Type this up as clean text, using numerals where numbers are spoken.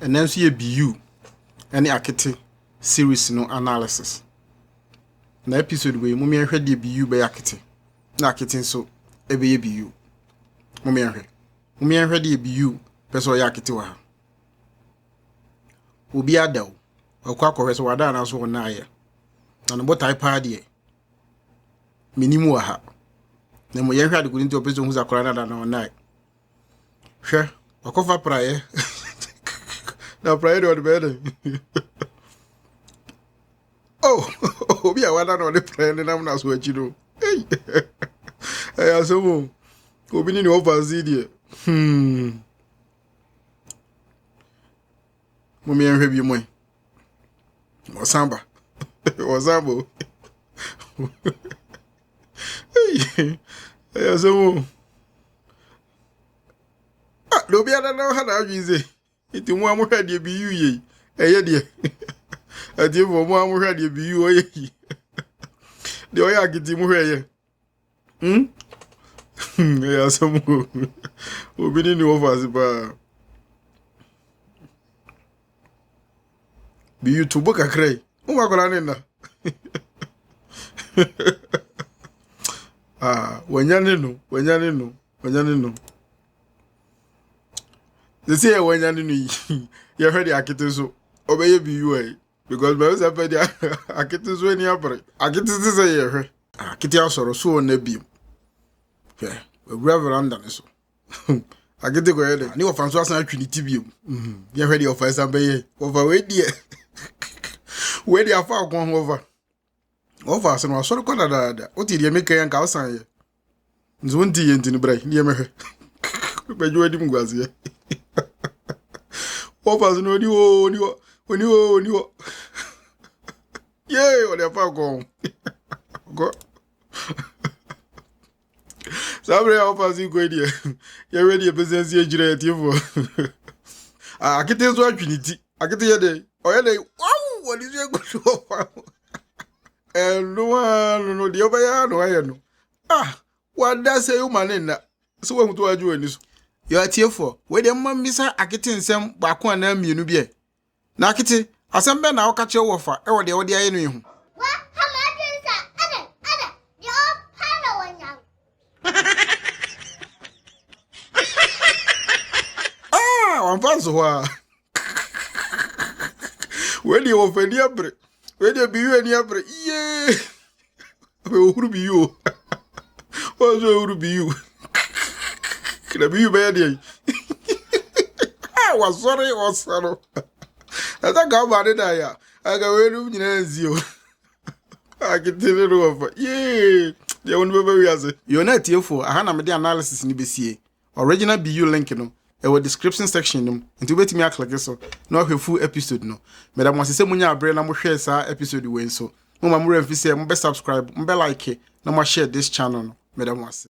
and then see a BU any akete series no analysis. Na episode we mummy hwe de BU be akete. Na akete so ebe ye BU. Mummy hwe de BU person ya akete wa. Obi adaw. Okwa akọhwe so wada na so na aye. Na no botai pa de. Minimu wa ha. Na mo ye hwe de kudin to person hu zakora na na. Hwe wakofa praye. Na praye do be. Oh, obi a wada no de praye na na so achi do. Hey. Hey asomo. Obi ni over zidie. Mummy hwe bi mo. Wasamba. Wasabo. Hey. Hey asomo. Ah, do bi ada na ha na adwize. Iti mu amhwa de bi yu ye. Eye de. Ati mo mu amhwa de bi yu oye. De oya akiti mu hwe ye. Hey asomo. Obi ni over ba. Bi yu tubo kakrai. Uma kola nena. Ah, wanyane no. They say wanyane no yi. You heard the akite so. Obeye bi yu eh. Because by us apedi akite so ni apre. Akite say ye hwe. Akite asoro so na bi. Yeah, reverend and so. Akite go here. Ni ofan so asan atwi ni tibiem. You heard the office abeye. Over we die. We dey afa akon over. Over asan wa soro kwada da. O ti dey make yan ka osan ye. Nzo nti ye ntini brai. Ni emehwe. Beju adi mgwazi ye. Over asan oni wo. Ye, o dey afa akon. Go. Sabre over asan go dey. Ye ready business ye jire tifo. Akite so atwiniti. Akite ye dey. Oye dey. What is your good? And no, the over no, I know. Ah, what does say you man in that? So, what do I do in this? You are tearful. Where the mum miss her, I get in some back one name, you know, be. Nakity, I send Ben, I'll catch your offer, or the audio in you. What? How much is that? Other, your panel Ah, I'm fast. When you offend your bread, when you be you and your bread, yeah. Who be you? What's who be you? Can I be you, baby? I was sorry, as I got about it, I got rid of you. I can tell it over. Yeah, they won't be very as it. You're not here for a Hannah analysis in the BCA. Original BU link, you know. Our description section num nti obetimi aklike so na ohwe full episode no madam wase se munya abre na mo hwe sa episode we so mo ma mo remfi se mo be subscribe mo be like na mo share this channel no madam wase